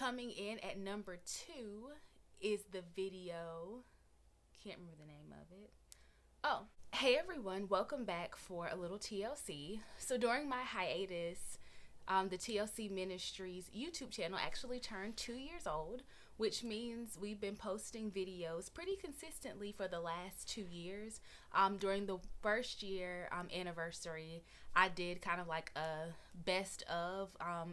Coming in at number 2 is the video, can't remember the name of it. Oh, hey everyone, welcome back for a little TLC. So during my hiatus, the TLC Ministries YouTube channel actually turned 2 years old, which means we've been posting videos pretty consistently for the last 2 years. During the first year anniversary, I did kind of like a best of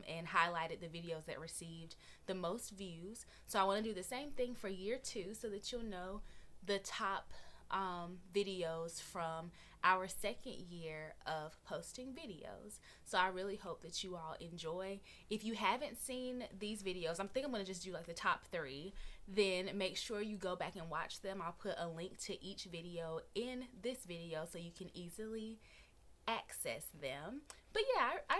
and highlighted the videos that received the most views. So I want to do the same thing for year 2 so that you'll know the top videos from our second year of posting videos. So I really hope that you all enjoy. If you haven't seen these videos, I'm going to just do like the top 3, then make sure you go back and watch them. I'll put a link to each video in this video so you can easily access them. But yeah, I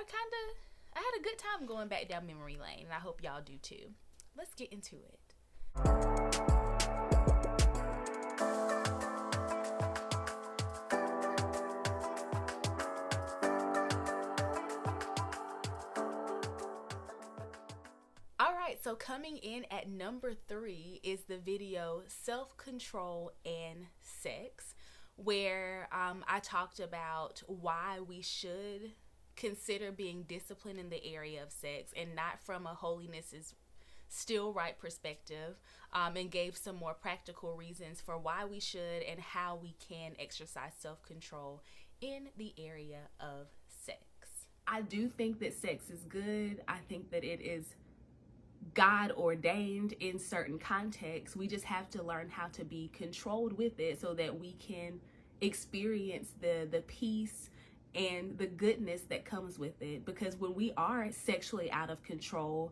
had a good time going back down memory lane, and I hope y'all do too. Let's get into it. So coming in at number 3 is the video Self-Control and Sex, where I talked about why we should consider being disciplined in the area of sex and not from a holiness is still right perspective, and gave some more practical reasons for why we should and how we can exercise self-control in the area of sex. I do think that sex is good. I think that it is God ordained in certain contexts. We just have to learn how to be controlled with it so that we can experience the peace and the goodness that comes with it. Because when we are sexually out of control,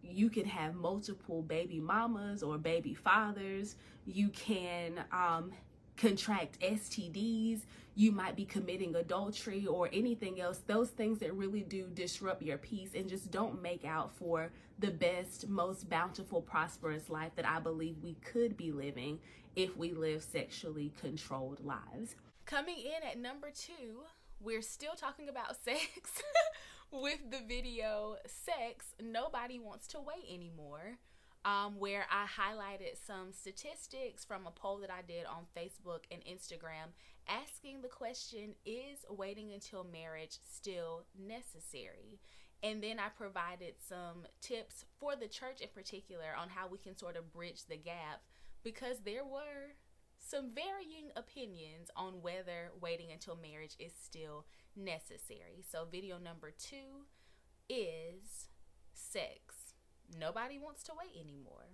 you can have multiple baby mamas or baby fathers. You can contract STDs. You might be committing adultery or anything else. Those things that really do disrupt your peace and just don't make out for the best, most bountiful, prosperous life that I believe we could be living if we live sexually controlled lives. Coming in at number 2, we're still talking about sex with the video Sex, Nobody Wants to Wait Anymore. Where I highlighted some statistics from a poll that I did on Facebook and Instagram asking the question, is waiting until marriage still necessary? And then I provided some tips for the church in particular on how we can sort of bridge the gap, because there were some varying opinions on whether waiting until marriage is still necessary. So video number 2 is Sex, Nobody Wants to Wait Anymore.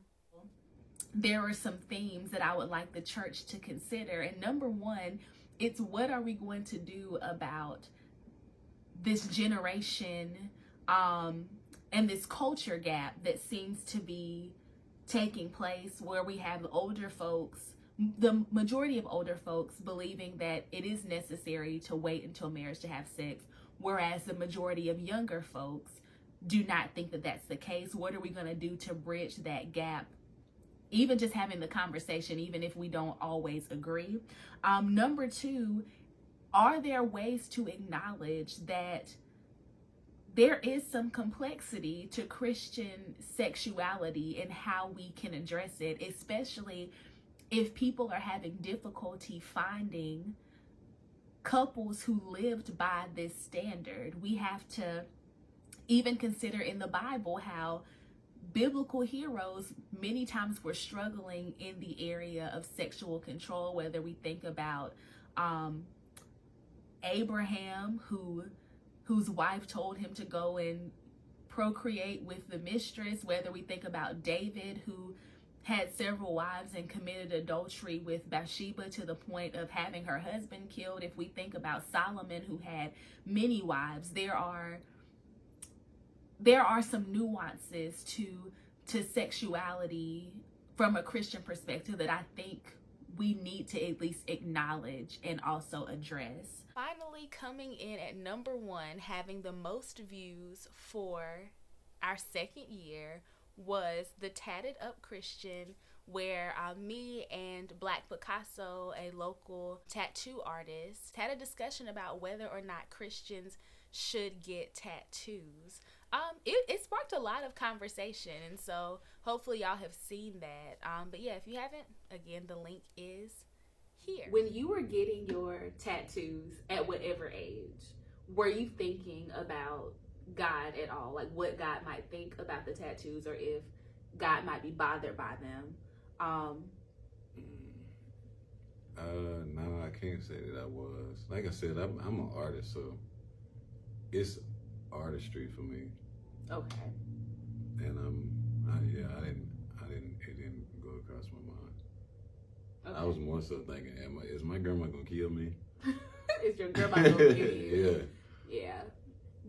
There are some themes that I would like the church to consider. And number 1, it's what are we going to do about this generation and this culture gap that seems to be taking place, where we have older folks, the majority of older folks, believing that it is necessary to wait until marriage to have sex, whereas the majority of younger folks do not think that that's the case. What are we going to do to bridge that gap? Even just having the conversation, even if we don't always agree. Number 2, are there ways to acknowledge that there is some complexity to Christian sexuality and how we can address it, especially if people are having difficulty finding couples who lived by this standard? We have to even consider in the Bible how biblical heroes many times were struggling in the area of sexual control, whether we think about Abraham, whose wife told him to go and procreate with the mistress, whether we think about David, who had several wives and committed adultery with Bathsheba to the point of having her husband killed. If we think about Solomon, who had many wives, there are some nuances to sexuality from a Christian perspective that I think we need to at least acknowledge and also address. Finally, coming in at number 1, having the most views for our second year, was the Tatted Up Christian, where me and Black Picasso, a local tattoo artist, had a discussion about whether or not Christians should get tattoos. It sparked a lot of conversation, and so hopefully y'all have seen that. But yeah, if you haven't, again, the link is here. When you were getting your tattoos at whatever age, were you thinking about God at all? Like what God might think about the tattoos, or if God might be bothered by them? No, I can't say that I was. Like I said, I'm an artist, so it's artistry for me. Okay. And it didn't go across my mind. Okay. I was more so thinking, is my grandma gonna kill me? Is your grandma gonna kill you? Yeah. Yeah.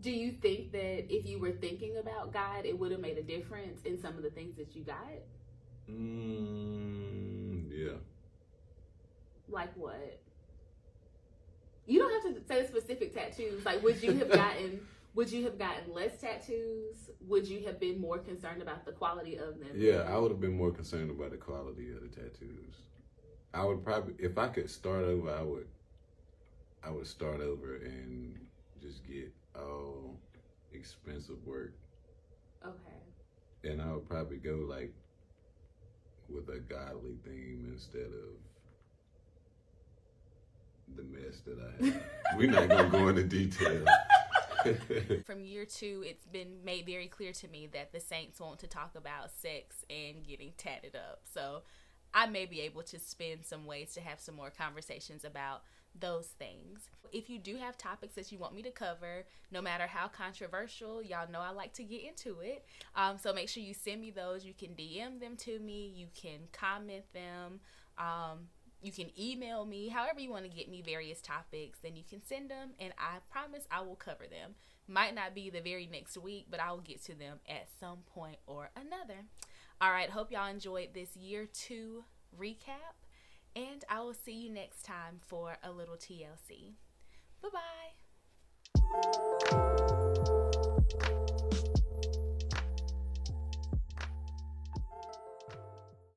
Do you think that if you were thinking about God, it would have made a difference in some of the things that you got? Yeah. Like what? You don't have to say specific tattoos. Like, would you have gotten less tattoos? Would you have been more concerned about the quality of them? Yeah, I would have been more concerned about the quality of the tattoos. I would probably, if I could start over, I would start over and just get all expensive work. Okay. And I would probably go like with a godly theme instead of the mess that I have. We're not gonna go into detail. From year 2, it's been made very clear to me that the saints want to talk about sex and getting tatted up. So I may be able to spin some ways to have some more conversations about those things. If you do have topics that you want me to cover, no matter how controversial, y'all know I like to get into it. So make sure you send me those. You can DM them to me. You can comment them. You can email me. However you want to get me various topics, then you can send them, and I promise I will cover them. Might not be the very next week, but I will get to them at some point or another. All right, hope y'all enjoyed this year 2 recap, and I will see you next time for a little TLC. Bye-bye.